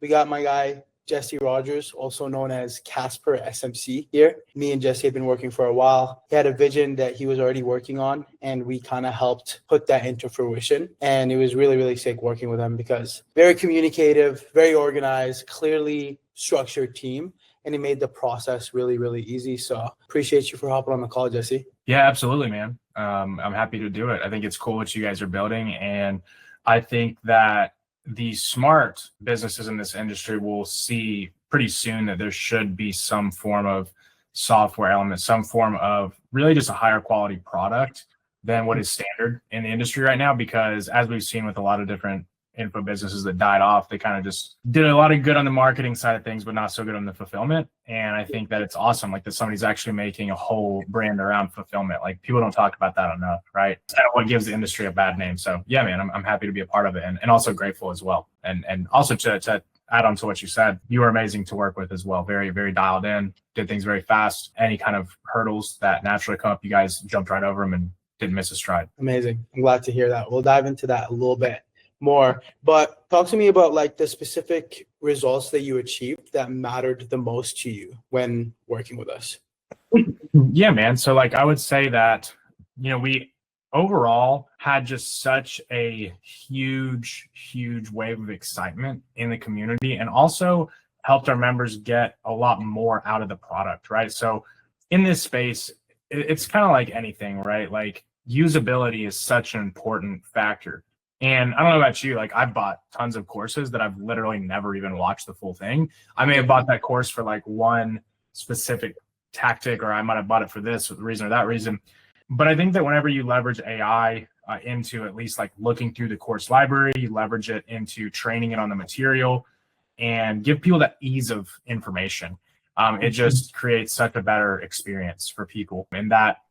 We got my guy, Jesse Rogers, also known as Casper SMC here. Me and Jesse had been working for a while. He had a vision that he was already working on, and we kind of helped put that into fruition. And it was really, really sick working with him because very communicative, very organized, clearly structured team. And it made the process really, really easy. So appreciate you for hopping on the call, Jesse. Yeah, absolutely, man. I'm happy to do it. I think it's cool what you guys are building. And I think that the smart businesses in this industry will see pretty soon that there should be some form of software element, some form of really just a higher quality product than what is standard in the industry right now. Because as we've seen with a lot of different info businesses that died off, they kind of just did a lot of good on the marketing side of things, but not so good on the fulfillment. And I think that it's awesome, like that somebody's actually making a whole brand around fulfillment. Like people don't talk about that enough, right? It's kind of what gives the industry a bad name. So yeah, man, I'm happy to be a part of it and also grateful as well. And also to add on to what you said, you were amazing to work with as well. Very, very dialed in, did things very fast. Any kind of hurdles that naturally come up, you guys jumped right over them and didn't miss a stride. Amazing. I'm glad to hear that. We'll dive into that a little bit more, but talk to me about like the specific results that you achieved that mattered the most to you when working with us. Yeah, man. So like I would say that, we overall had just such a huge wave of excitement in the community, and also helped our members get a lot more out of the product, right? So in this space, it's kind of like anything, right? Like usability is such an important factor. And I don't know about you, like I've bought tons of courses that I've literally never even watched the full thing. I may have bought that course for like one specific tactic, or I might have bought it for this reason or that reason. But I think that whenever you leverage AI into at least like looking through the course library, you leverage it into training it on the material and give people that ease of information. It just creates such a better experience for people. And that,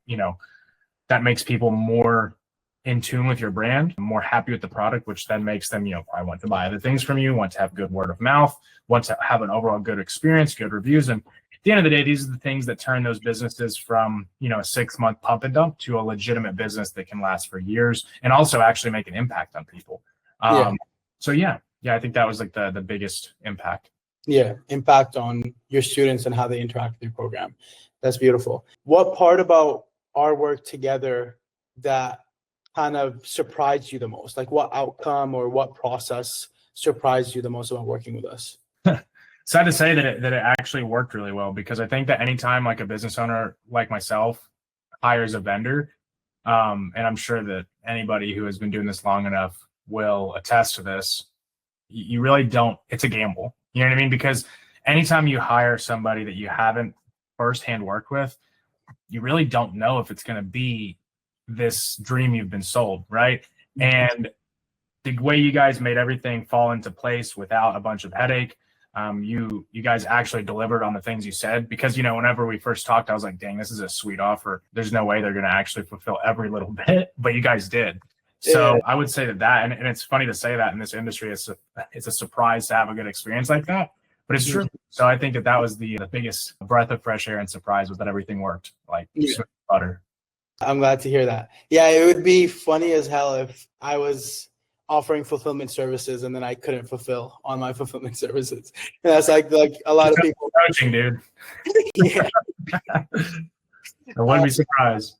that makes people more in tune with your brand, more happy with the product, which then makes them, probably want to buy other things from you, want to have good word of mouth, want to have an overall good experience, good reviews. And at the end of the day, these are the things that turn those businesses from, a 6-month pump and dump to a legitimate business that can last for years and also actually make an impact on people. So yeah, I think that was like the biggest impact. Yeah, impact on your students and how they interact with your program. That's beautiful. What part about our work together that kind of surprised you the most? Like what outcome or what process surprised you the most about working with us? Sad to say that it actually worked really well, because I think that anytime like a business owner like myself hires a vendor, and I'm sure that anybody who has been doing this long enough will attest to this, you really don't, it's a gamble. You know what I mean? Because anytime you hire somebody that you haven't firsthand worked with, you really don't know if it's going to be this dream you've been sold, right? And the way you guys made everything fall into place without a bunch of headache, you guys actually delivered on the things you said. Because whenever we first talked, I was like, dang, this is a sweet offer. There's no way they're going to actually fulfill every little bit, but you guys did. So I would say that, and it's funny to say that in this industry, it's a surprise to have a good experience like that, but it's true. So I think that was the biggest breath of fresh air and surprise, was that everything worked like smooth butter. I'm glad to hear that. Yeah, it would be funny as hell if I was offering fulfillment services and then I couldn't fulfill on my fulfillment services. And that's like a lot of people. Coaching, dude. Yeah. I wouldn't be surprised.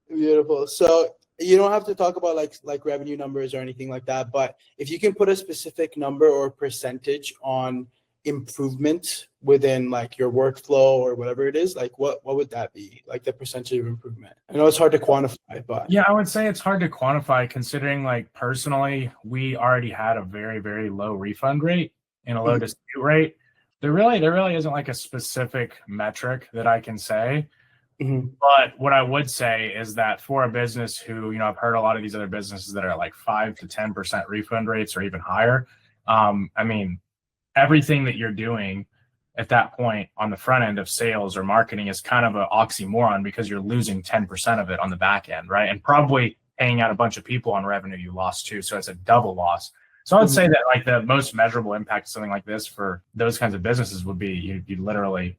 Beautiful. So you don't have to talk about like revenue numbers or anything like that, but if you can put a specific number or percentage on improvement within like your workflow or whatever it is, like what would that be, like the percentage of improvement? I know it's hard to quantify, but yeah, I would say it's hard to quantify, considering like personally we already had a very, very low refund rate and a low dispute rate. There really isn't like a specific metric that I can say. But what I would say is that for a business who, I've heard a lot of these other businesses that are like 5 to 10% refund rates or even higher. I mean, everything that you're doing at that point on the front end of sales or marketing is kind of an oxymoron, because you're losing 10% of it on the back end, right? And probably paying out a bunch of people on revenue you lost too. So it's a double loss. So I would say that like the most measurable impact of something like this for those kinds of businesses would be you literally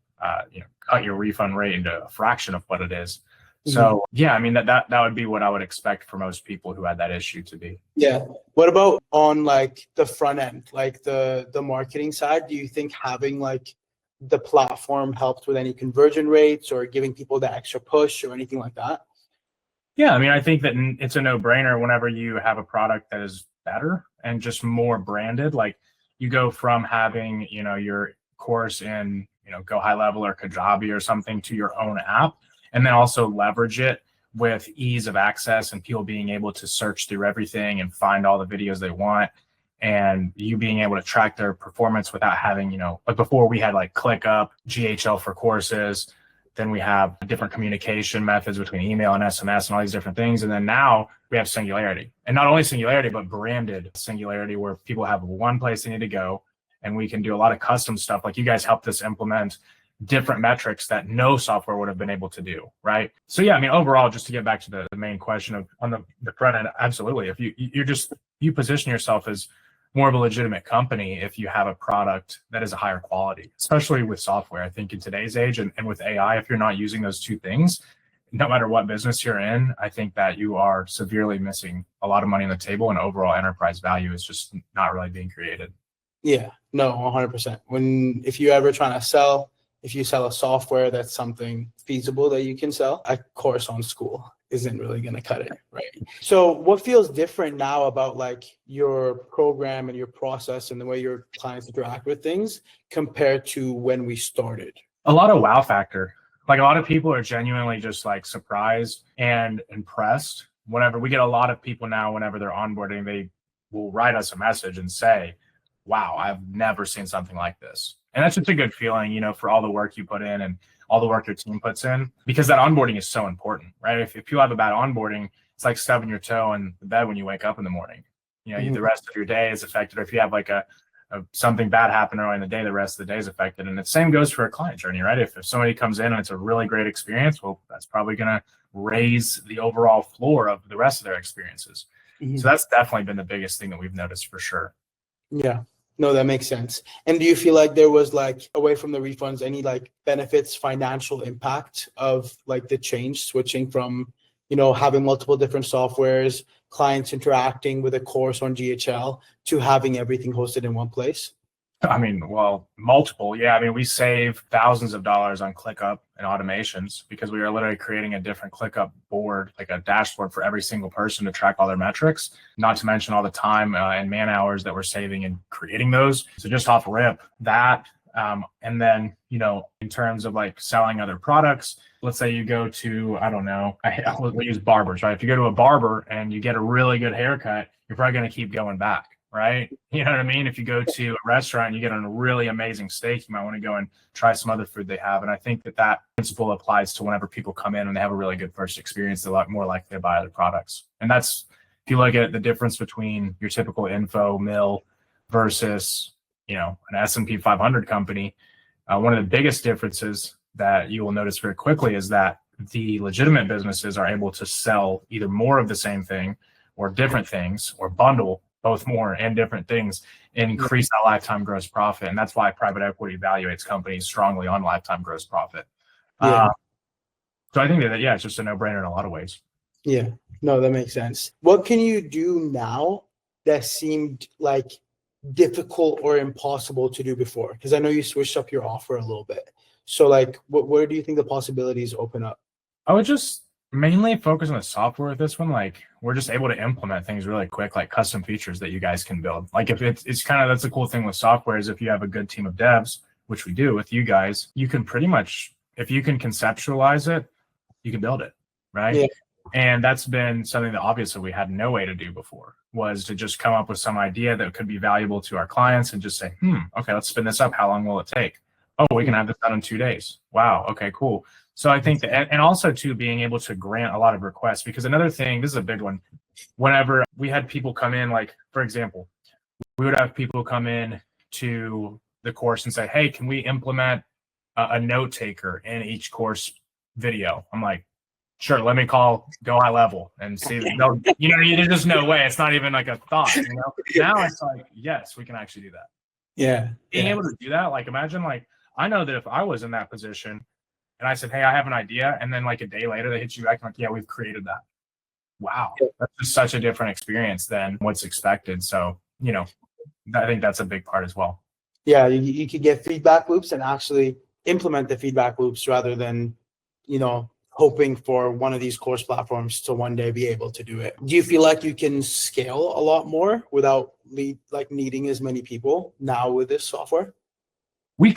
cut your refund rate into a fraction of what it is. So yeah, I mean that would be what I would expect for most people who had that issue to be. Yeah. What about on like the front end, like the marketing side? Do you think having like the platform helped with any conversion rates or giving people the extra push or anything like that? Yeah, I mean, I think that it's a no-brainer whenever you have a product that is better and just more branded. Like you go from having, your course in, Go High Level or Kajabi or something to your own app, and then also leverage it with ease of access and people being able to search through everything and find all the videos they want, and you being able to track their performance without having, like before we had like ClickUp, GHL for courses. Then we have different communication methods between email and SMS and all these different things. And then now we have Singularity, and not only Singularity, but branded Singularity, where people have one place they need to go. And we can do a lot of custom stuff. Like you guys helped us implement different metrics that no software would have been able to do. Right. So yeah, I mean, overall, just to get back to the main question of on the front end, absolutely. If you position yourself as more of a legitimate company if you have a product that is a higher quality, especially with software. I think in today's age and with AI, if you're not using those two things, no matter what business you're in, I think that you are severely missing a lot of money on the table, and overall enterprise value is just not really being created. Yeah, no, 100%. If you're ever trying to sell, if you sell a software that's something feasible that you can sell, a course on school isn't really going to cut it, right? So what feels different now about like your program and your process and the way your clients interact with things compared to when we started? A lot of wow factor. Like a lot of people are genuinely just like surprised and impressed. Whenever we get a lot of people now, whenever they're onboarding, they will write us a message and say, wow, I've never seen something like this. And that's just a good feeling, for all the work you put in and all the work your team puts in, because that onboarding is so important, right? If you have a bad onboarding, it's like stubbing your toe in the bed when you wake up in the morning. The rest of your day is affected. Or if you have like a something bad happen early in the day, the rest of the day is affected. And the same goes for a client journey, right? If somebody comes in and it's a really great experience, well, that's probably going to raise the overall floor of the rest of their experiences. So that's definitely been the biggest thing that we've noticed for sure. Yeah. No, that makes sense. And do you feel like there was like, away from the refunds, any like benefits, financial impact of like the change, switching from, having multiple different softwares, clients interacting with a course on GHL to having everything hosted in one place? I mean, well, multiple. Yeah. I mean, we save thousands of dollars on ClickUp and automations because we are literally creating a different ClickUp board, like a dashboard for every single person to track all their metrics, not to mention all the time and man hours that we're saving in creating those. So just off rip that. And then, in terms of like selling other products, let's say you go to, I don't know, we'll use barbers, right? If you go to a barber and you get a really good haircut, you're probably going to keep going back. Right? You know what I mean? If you go to a restaurant and you get a really amazing steak, you might want to go and try some other food they have. And I think that principle applies to whenever people come in and they have a really good first experience, they're more likely to buy other products. And that's, if you look at the difference between your typical info mill versus, an S&P 500 company, one of the biggest differences that you will notice very quickly is that the legitimate businesses are able to sell either more of the same thing or different things or bundle both more and different things and increase that lifetime gross profit. And that's why private equity evaluates companies strongly on lifetime gross profit. So I think that, it's just a no-brainer in a lot of ways. Yeah, no, that makes sense. What can you do now that seemed like difficult or impossible to do before? Because I know you switched up your offer a little bit. So like, where do you think the possibilities open up? I would just mainly focus on the software with this one. Like we're just able to implement things really quick, like custom features that you guys can build. Like if it's kind of, that's the cool thing with software is if you have a good team of devs, which we do with you guys, you can pretty much, if you can conceptualize it, you can build it. Right. Yeah. And that's been something that obviously we had no way to do before, was to just come up with some idea that could be valuable to our clients and just say, okay, let's spin this up. How long will it take? Oh, we can have this done in 2 days. Wow. Okay, cool. So I think that, and also too, being able to grant a lot of requests, because another thing, this is a big one. Whenever we had people come in, like, for example, we would have people come in to the course and say, hey, can we implement a note taker in each course video? I'm like, sure, let me call Go High Level and see. There's just no way. It's not even like a thought, Now it's like, yes, we can actually do that. Yeah. Being able to do that, like, imagine, like, I know that if I was in that position And I said, hey, I have an idea. And then like a day later, they hit you back and like, yeah, we've created that. Wow. That's just such a different experience than what's expected. So, I think that's a big part as well. Yeah, you could get feedback loops and actually implement the feedback loops rather than, hoping for one of these course platforms to one day be able to do it. Do you feel like you can scale a lot more without needing as many people now with this software? We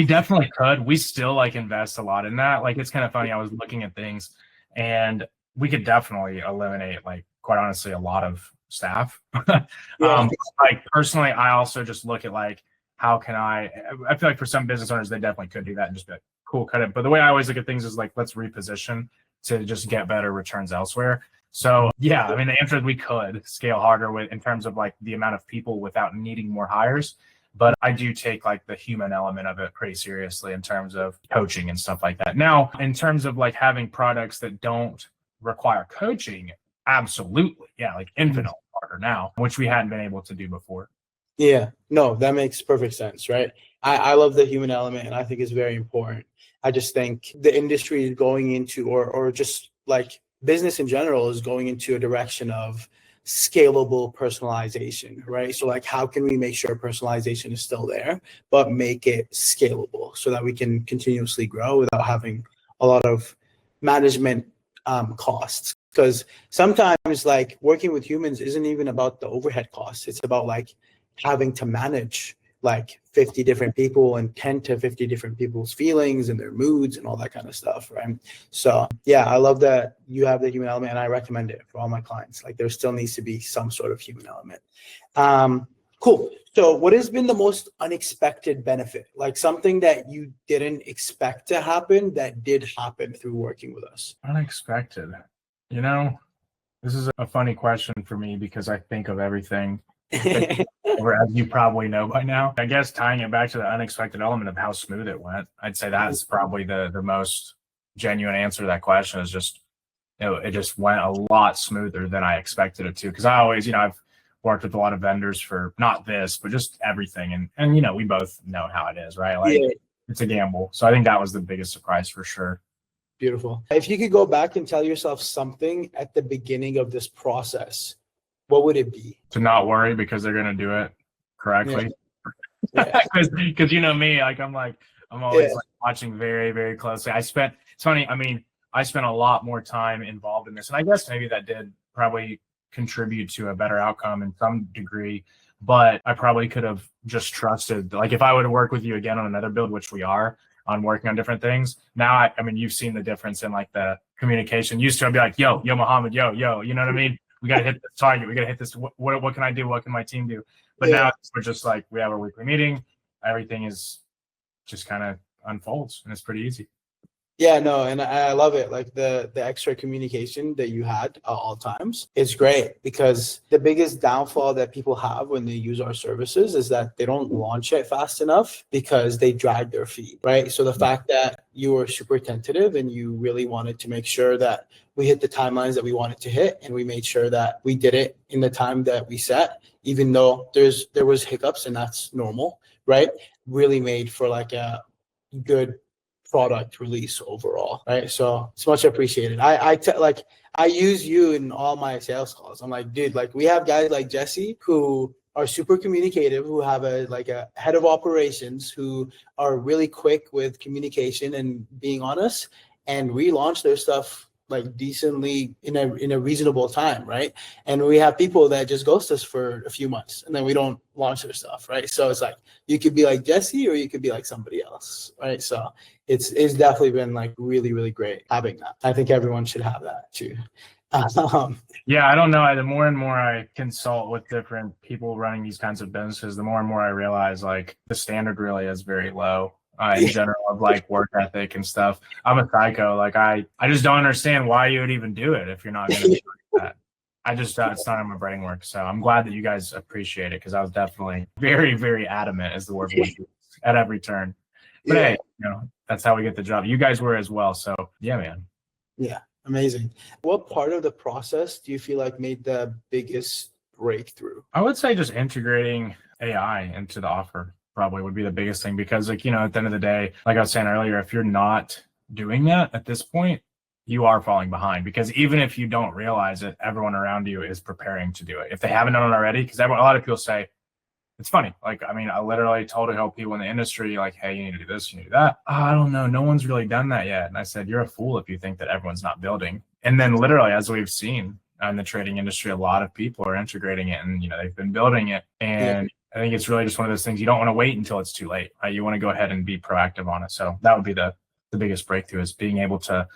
definitely could. We still invest a lot in that. Like, it's kind of funny. I was looking at things and we could definitely eliminate, quite honestly, a lot of staff. Yeah. Personally, I also just look at how can I feel like for some business owners, they definitely could do that and just be like, cool, cut it. But the way I always look at things is let's reposition to just get better returns elsewhere. So yeah, I mean, the answer is we could scale harder in terms of the amount of people without needing more hires. But I do take the human element of it pretty seriously in terms of coaching and stuff like that. Now, in terms of having products that don't require coaching, absolutely. Yeah, infinitely harder now, which we hadn't been able to do before. Yeah, no, that makes perfect sense, right? I love the human element and I think it's very important. I just think the industry is going into, or just business in general is going into a direction of scalable personalization, right? So how can we make sure personalization is still there, but make it scalable so that we can continuously grow without having a lot of management costs? Because sometimes working with humans isn't even about the overhead costs. It's about having to manage 50 different people and 10 to 50 different people's feelings and their moods and all that kind of stuff, right? So yeah, I love that you have the human element and I recommend it for all my clients. There still needs to be some sort of human element. Cool. So what has been the most unexpected benefit? Something that you didn't expect to happen that did happen through working with us? Unexpected. This is a funny question for me because I think of everything. Or as you probably know by now. I guess tying it back to the unexpected element of how smooth it went, I'd say that's probably the most genuine answer to that question is just, it just went a lot smoother than I expected it to. Because I always, I've worked with a lot of vendors for not this, but just everything. And we both know how it is, right? It's a gamble. So I think that was the biggest surprise for sure. Beautiful. If you could go back and tell yourself something at the beginning of this process, what would it be? To not worry because they're going to do it correctly. Because me, I'm always watching very, very closely. It's funny. I mean, I spent a lot more time involved in this, and I guess maybe that did probably contribute to a better outcome in some degree, but I probably could have just trusted, if I would have worked with you again on another build, which we are on working on different things. Now, I mean, you've seen the difference in the communication. Used to, I'd be like, yo, Mohammed, yo, you know what I mean? We got to hit this target. We got to hit this. What can I do? What can my team do? But now we're just we have our weekly meeting. Everything is just kind of unfolds and it's pretty easy. Yeah, no, and I love it. The extra communication that you had at all times is great because the biggest downfall that people have when they use our services is that they don't launch it fast enough because they drag their feet, right? So the fact that you were super tentative and you really wanted to make sure that we hit the timelines that we wanted to hit, and we made sure that we did it in the time that we set, even though there was hiccups and that's normal, right? Really made for a good product release overall, right? So it's much appreciated. I use you in all my sales calls. I'm like, dude, we have guys like Jesse who are super communicative, who have a head of operations who are really quick with communication and being honest, and we launch their stuff decently in a reasonable time, right? And we have people that just ghost us for a few months and then we don't launch their stuff, right? So it's you could be like Jesse or you could be like somebody else, right? So it's definitely been really, really great having that. I think everyone should have that too. Yeah, I don't know. The more and more I consult with different people running these kinds of businesses, the more and more I realize the standard really is very low. In general of work ethic and stuff. I'm a psycho. I just don't understand why you would even do it if you're not going to do that. It's not how my brain works. So I'm glad that you guys appreciate it because I was definitely very, very adamant as the word was used at every turn. But hey, that's how we get the job. You guys were as well. So yeah, man. Yeah, amazing. What part of the process do you feel made the biggest breakthrough? I would say just integrating AI into the offer. probably would be the biggest thing, because like, at the end of the day, like I was saying earlier, if you're not doing that at this point, you are falling behind, because even if you don't realize it, everyone around you is preparing to do it. If they haven't done it already, because a lot of people say, it's funny. Like, I mean, I literally told a couple people in the industry, like, hey, you need to do this, you need to do that. Oh, I don't know. No one's really done that yet. And I said, you're a fool if you think that everyone's not building. And then literally, as we've seen in the trading industry, a lot of people are integrating it, and, they've been building it. And I think it's really just one of those things. You don't want to wait until it's too late, right? You want to go ahead and be proactive on it. So that would be the biggest breakthrough, is being able to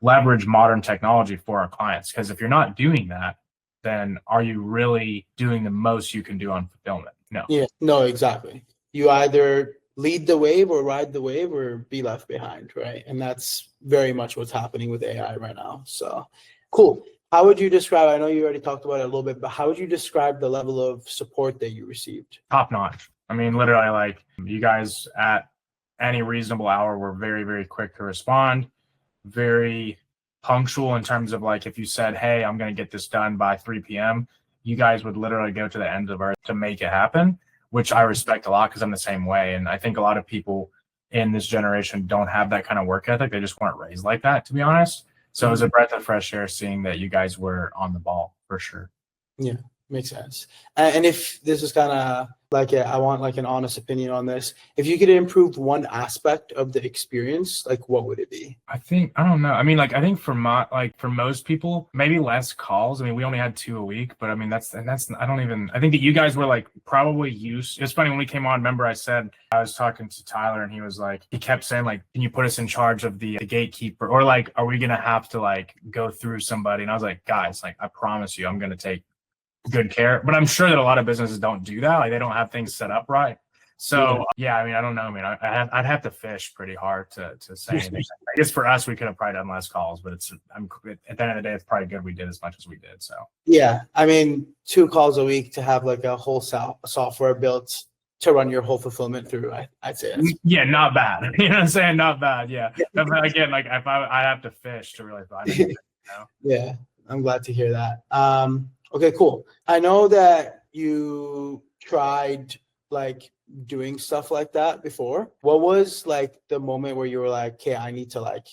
leverage modern technology for our clients. Because if you're not doing that, then are you really doing the most you can do on fulfillment? No. Yeah, no, exactly. You either lead the wave or ride the wave or be left behind, right? And that's very much what's happening with AI right now. So cool. How would you describe, I know you already talked about it a little bit, but how would you describe the level of support that you received? Top notch. I mean, literally, like, you guys at any reasonable hour were very, very quick to respond, very punctual in terms of, like, if you said, hey, I'm going to get this done by 3 p.m., you guys would literally go to the ends of earth to make it happen, which I respect a lot, because I'm the same way. And I think a lot of people in this generation don't have that kind of work ethic. They just weren't raised like that, to be honest. So it was a breath of fresh air seeing that you guys were on the ball, for sure. Yeah, makes sense. And if this is kind of like, I want like an honest opinion on this. If you could improve one aspect of the experience, like, what would it be? I don't know. I mean, like, I think for most people, maybe less calls. I mean, we only had 2 a week, but I mean, I think that you guys were like probably used. It's funny, when we came on, remember I said, I was talking to Tyler, and he kept saying, like, can you put us in charge of the gatekeeper? Or like, are we going to have to like go through somebody? And I was like, guys, like, I promise you, I'm going to take good care. But I'm sure that a lot of businesses don't do that. Like, they don't have things set up right. So yeah, I mean, I don't know. I mean, I'd have to fish pretty hard to say anything. I guess for us, we could have probably done less calls, but at the end of the day, it's probably good we did as much as we did. So yeah, I mean, 2 calls a week to have like a whole software built to run your whole fulfillment through, I'd say yeah, not bad. You know what I'm saying? Not bad. Yeah. But again, like, if I have to fish to really find it. Yeah, I'm glad to hear that. Okay, cool. I know that you tried like doing stuff like that before. What was like the moment where you were like, okay, I need to like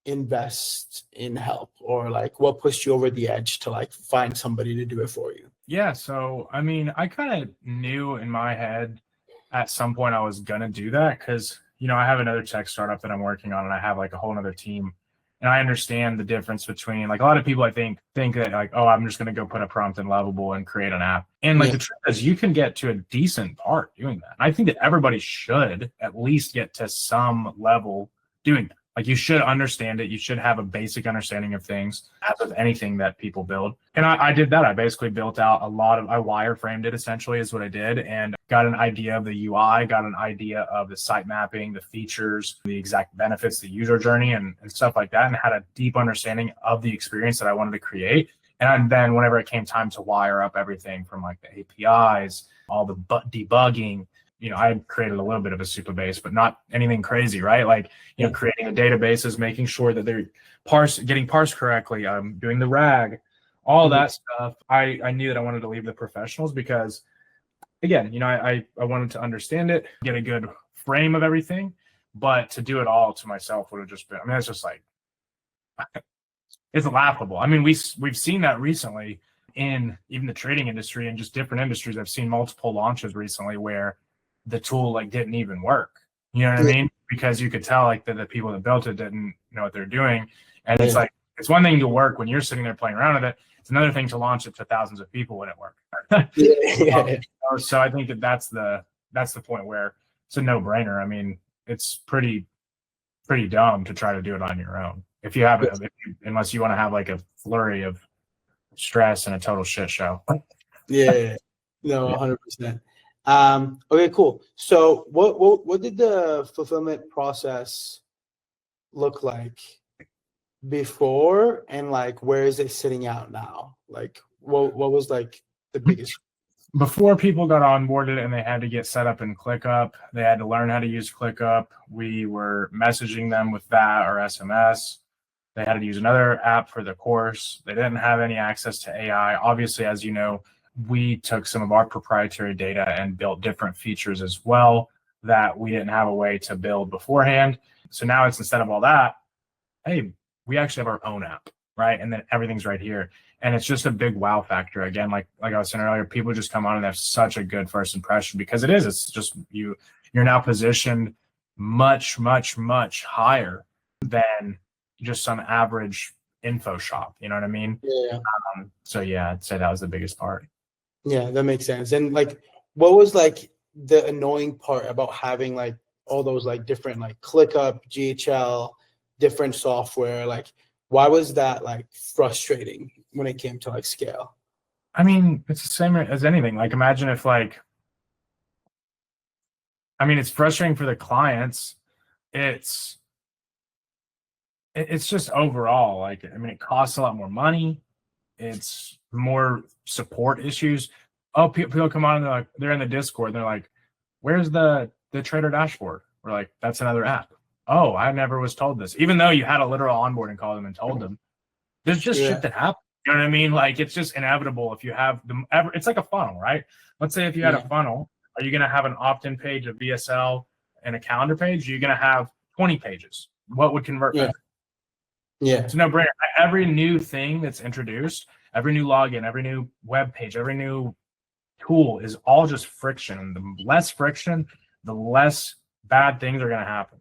invest in help, or like what pushed you over the edge to like find somebody to do it for you? Yeah. So, I mean, I kind of knew in my head at some point I was going to do that, because, I have another tech startup that I'm working on, and I have like a whole other team. And I understand the difference between, like, a lot of people, I think that, like, oh, I'm just going to go put a prompt in Lovable and create an app. And like, the truth is, you can get to a decent part doing that. And I think that everybody should at least get to some level doing that. Like, you should understand it. You should have a basic understanding of things, as with anything that people build. And I did that. I basically built out I wireframed it, essentially, is what I did, and got an idea of the UI, got an idea of the site mapping, the features, the exact benefits, the user journey, and stuff like that, and had a deep understanding of the experience that I wanted to create. And then whenever it came time to wire up everything from like the APIs, all the debugging, I had created a little bit of a super base, but not anything crazy, right? Like, creating the databases, making sure that they're getting parsed correctly, doing the RAG, all that stuff. I knew that I wanted to leave the professionals, because, again, I wanted to understand it, get a good frame of everything, but to do it all to myself would have just been, I mean, it's just like, it's laughable. I mean, we've seen that recently in even the trading industry and just different industries. I've seen multiple launches recently where the tool like didn't even work. You know what I mean? Because you could tell like that the people that built it didn't know what they're doing. And it's like, it's one thing to work when you're sitting there playing around with it. It's another thing to launch it to thousands of people when it works. So I think that's the point where it's a no-brainer. I mean, it's pretty dumb to try to do it on your own. If you have it, unless you want to have like a flurry of stress and a total shit show. No, 100%. Okay, cool. So what did the fulfillment process look like before, and like where is it sitting out now? Like what was like the biggest? Before people got onboarded and they had to get set up in ClickUp, they had to learn how to use ClickUp. We were messaging them with that or SMS. They had to use another app for the course. They didn't have any access to AI. Obviously, as you know, we took some of our proprietary data and built different features as well. that we didn't have a way to build beforehand. So now it's, instead of all that, hey, we actually have our own app, right? And then everything's right here. And it's just a big wow factor. Again, like I was saying earlier, people just come on and have such a good first impression, because it's just you're now positioned much, much, much higher than just some average info shop. You know what I mean? Yeah. So yeah, I'd say that was the biggest part. Yeah, that makes sense. And like, what was like the annoying part about having like all those like different like ClickUp, GHL, different software? Like, why was that like frustrating when it came to like scale? I mean, it's the same as anything. Like, imagine if it's frustrating for the clients. It's just overall, like, it costs a lot more money. It's more support issues. Oh, people come on and they're in the Discord and they're like, where's the trader dashboard? We're like, that's another app. Oh, I never was told this. Even though you had a literal onboarding call them and told them. There's just shit that happens. You know what I mean? Like, it's just inevitable if you have it's like a funnel, right? Let's say if you had a funnel, are you going to have an opt-in page, a VSL, and a calendar page? You're going to have 20 pages. What would convert better? Yeah. It's no brainer. Every new thing that's introduced, every new login, every new web page, every new tool is all just friction. And the less friction, the less bad things are going to happen.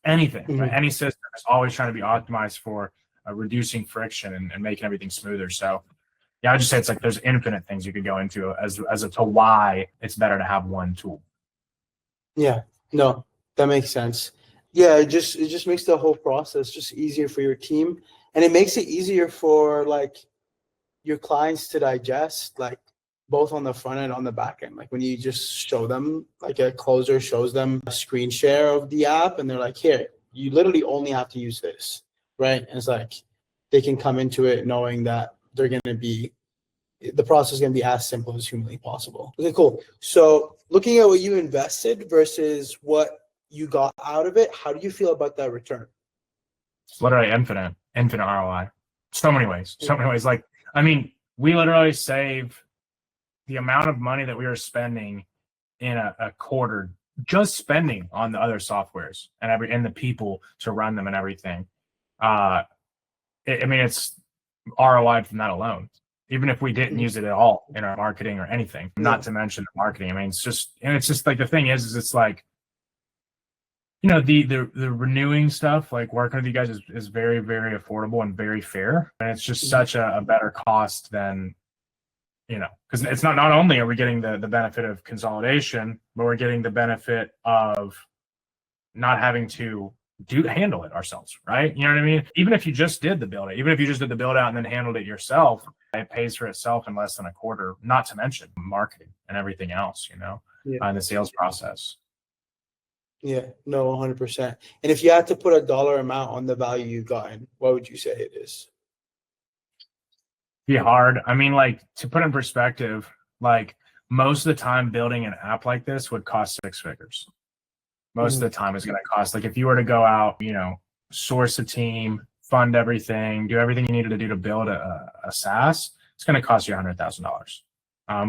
Anything, right? Any system is always trying to be optimized for reducing friction and making everything smoother. So yeah, I would just say it's like there's infinite things you could go into as to why it's better to have one tool. Yeah, no, that makes sense. Yeah, it just makes the whole process just easier for your team, and it makes it easier for like your clients to digest, like both on the front end, on the back end. Like when you just show them, like a closer shows them a screen share of the app, and they're like, here, you literally only have to use this, right? And it's like they can come into it knowing that they're going to be, the process is going to be as simple as humanly possible. Okay, cool. So looking at what you invested versus what you got out of it, how do you feel about that return? It's literally infinite ROI. So many ways. Like, we literally save the amount of money that we were spending in a quarter just spending on the other softwares and the people to run them and everything. It's ROI from that alone. Even if we didn't use it at all in our marketing or anything, not to mention the marketing. It's just like, the thing is it's like, the renewing stuff, like working with you guys is very, very affordable and very fair. And it's just such a better cost than, because it's not only are we getting the benefit of consolidation, but we're getting the benefit of not having to handle it ourselves, right? You know what I mean? Even if you just did the build out and then handled it yourself, it pays for itself in less than a quarter, not to mention marketing and everything else, and the sales process. Yeah, no, 100%. And if you had to put a dollar amount on the value you've gotten, what would you say it is? Be hard. To put in perspective, like most of the time building an app like this would cost 6 figures. Most of the time is going to cost, like if you were to go out, source a team, fund everything, do everything you needed to do to build a SaaS, it's going to cost you $100,000.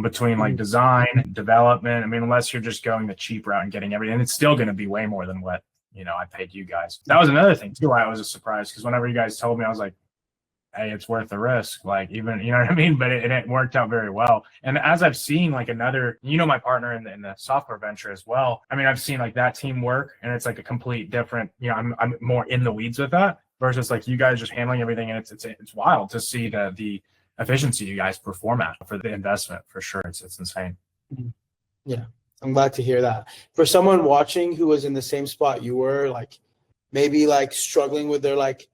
Between like design, development, unless you're just going the cheap route and getting everything, it's still going to be way more than what, I paid you guys. That was another thing too. I was a surprise because whenever you guys told me, I was like, hey, it's worth the risk. Like, even, you know what I mean? But it worked out very well. And as I've seen like another, my partner in the software venture as well. I've seen like that team work, and it's like a complete different, I'm more in the weeds with that versus like you guys just handling everything. And it's wild to see the efficiency you guys perform at for the investment, for sure. It's insane. Yeah, I'm glad to hear that. For someone watching who was in the same spot you were, like maybe like struggling with their like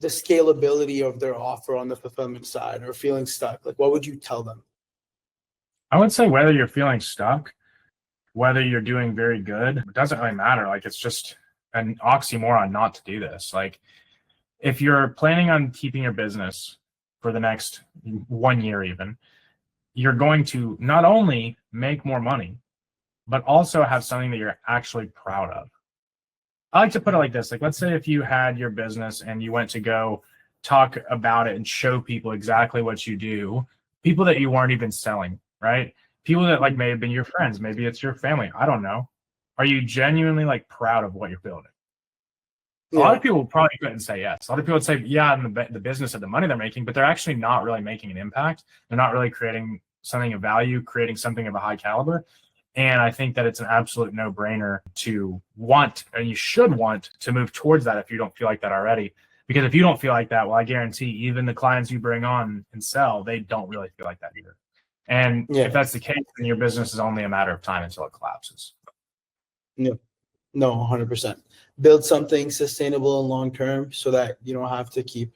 the scalability of their offer on the fulfillment side or feeling stuck, like what would you tell them? I would say whether you're feeling stuck, whether you're doing very good, it doesn't really matter. Like, it's just an oxymoron not to do this. Like, if you're planning on keeping your business for the next 1 year even, you're going to not only make more money, but also have something that you're actually proud of. I like to put it like this. Like, let's say if you had your business and you went to go talk about it and show people exactly what you do, people that you weren't even selling, right? People that like may have been your friends, maybe it's your family, I don't know. are you genuinely like proud of what you're building? A Yeah. lot of people probably couldn't say yes. A lot of people would say, yeah, in the business of the money they're making, but they're actually not really making an impact. They're not really creating something of value, creating something of a high caliber. And I think that it's an absolute no-brainer to want, and you should want to move towards that if you don't feel like that already. Because if you don't feel like that, well, I guarantee even the clients you bring on and sell, they don't really feel like that either. And Yeah. if that's the case, then your business is only a matter of time until it collapses. No, 100%. Build something sustainable and long term so that you don't have to keep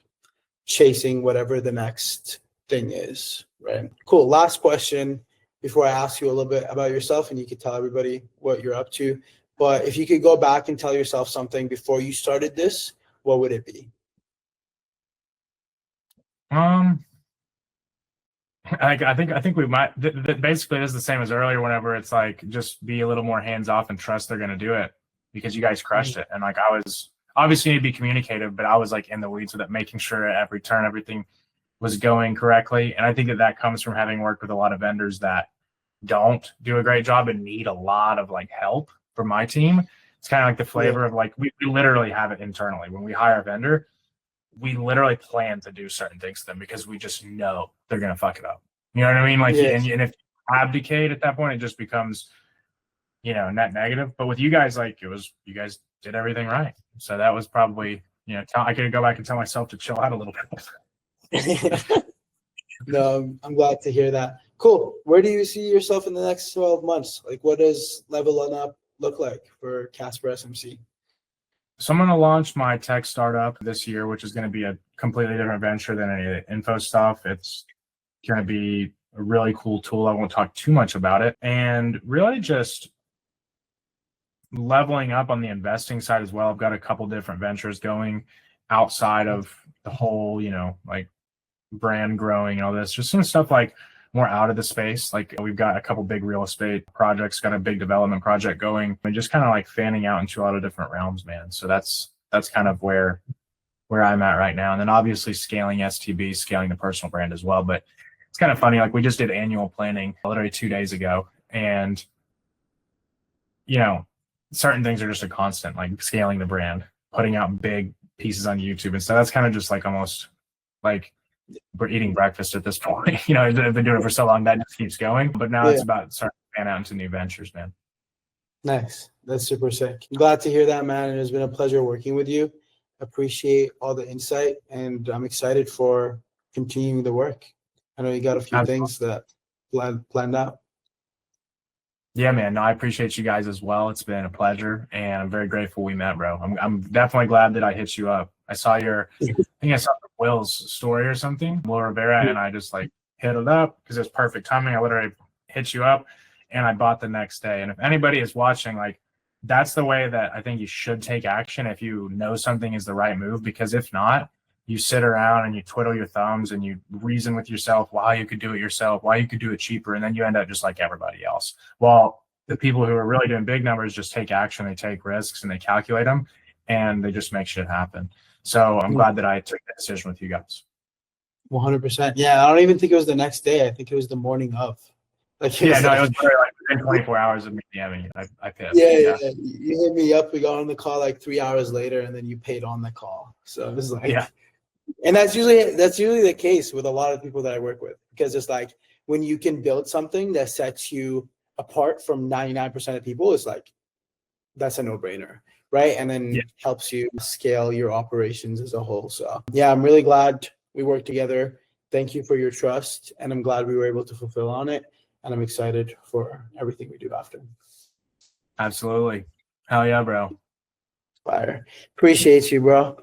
chasing whatever the next thing is. Right. Cool. Last question before I ask you a little bit about yourself, and you could tell everybody what you're up to. But if you could go back and tell yourself something before you started this, what would it be? I think we might. Basically, it's the same as earlier. Whenever it's like, just be a little more hands off and trust they're going to do it, because you guys crushed it. And like, I was obviously need to be communicative, but I was like in the weeds with it, making sure at every turn everything was going correctly. And I think that comes from having worked with a lot of vendors that don't do a great job and need a lot of like help from my team. It's kind of like the flavor of like, we literally have it internally. When we hire a vendor, we literally plan to do certain things to them because we just know they're going to fuck it up. You know what I mean? Like, and if you abdicate at that point, it just becomes, net negative. But with you guys, like, you guys did everything right. So that was probably, I could go back and tell myself to chill out a little bit. No, I'm glad to hear that. Cool. Where do you see yourself in the next 12 months? Like, what does leveling up look like for Casper SMC? So I'm going to launch my tech startup this year, which is going to be a completely different venture than any of the info stuff. It's going to be a really cool tool. I won't talk too much about it. And really just leveling up on the investing side as well. I've got a couple different ventures going outside of the whole, like brand growing and all this, just some stuff like more out of the space. Like, we've got a couple big real estate projects, got a big development project going, and just kind of like fanning out into a lot of different realms, man. So that's kind of where I'm at right now. And then obviously scaling STB, scaling the personal brand as well. But it's kind of funny. Like, we just did annual planning literally 2 days ago, and certain things are just a constant, like scaling the brand, putting out big pieces on YouTube and stuff. That's kind of just like almost like we're eating breakfast at this point. I've been doing it for so long that just keeps going. But now it's about starting to pan out into new ventures, man. Nice. That's super sick. I'm glad to hear that, man. It has been a pleasure working with you. Appreciate all the insight, and I'm excited for continuing the work. I know you got a few things that planned out. Yeah, man. No, I appreciate you guys as well. It's been a pleasure, and I'm very grateful we met, bro. I'm definitely glad that I hit you up. I saw I saw Will's story or something, Will Rivera, and I just like hit it up because it was perfect timing. I literally hit you up, and I bought the next day. And if anybody is watching, like, that's the way that I think you should take action if you know something is the right move, because if not, you sit around and you twiddle your thumbs and you reason with yourself why you could do it yourself, why you could do it cheaper, and then you end up just like everybody else. Well, the people who are really doing big numbers just take action, they take risks, and they calculate them, and they just make shit happen. So I'm glad that I took that decision with you guys. 100%. Yeah, I don't even think it was the next day. I think it was the morning of. Like, it was like within 24 hours of me DMing you. I pissed. Yeah. You hit me up. We got on the call like 3 hours later, and then you paid on the call. So it was like, and that's usually the case with a lot of people that I work with, because it's like when you can build something that sets you apart from 99% of people, it's like that's a no-brainer, right? And then helps you scale your operations as a whole. So yeah, I'm really glad we worked together. Thank you for your trust, and I'm glad we were able to fulfill on it. And I'm excited for everything we do after. Absolutely. Hell yeah, bro. Fire. Appreciate you, bro.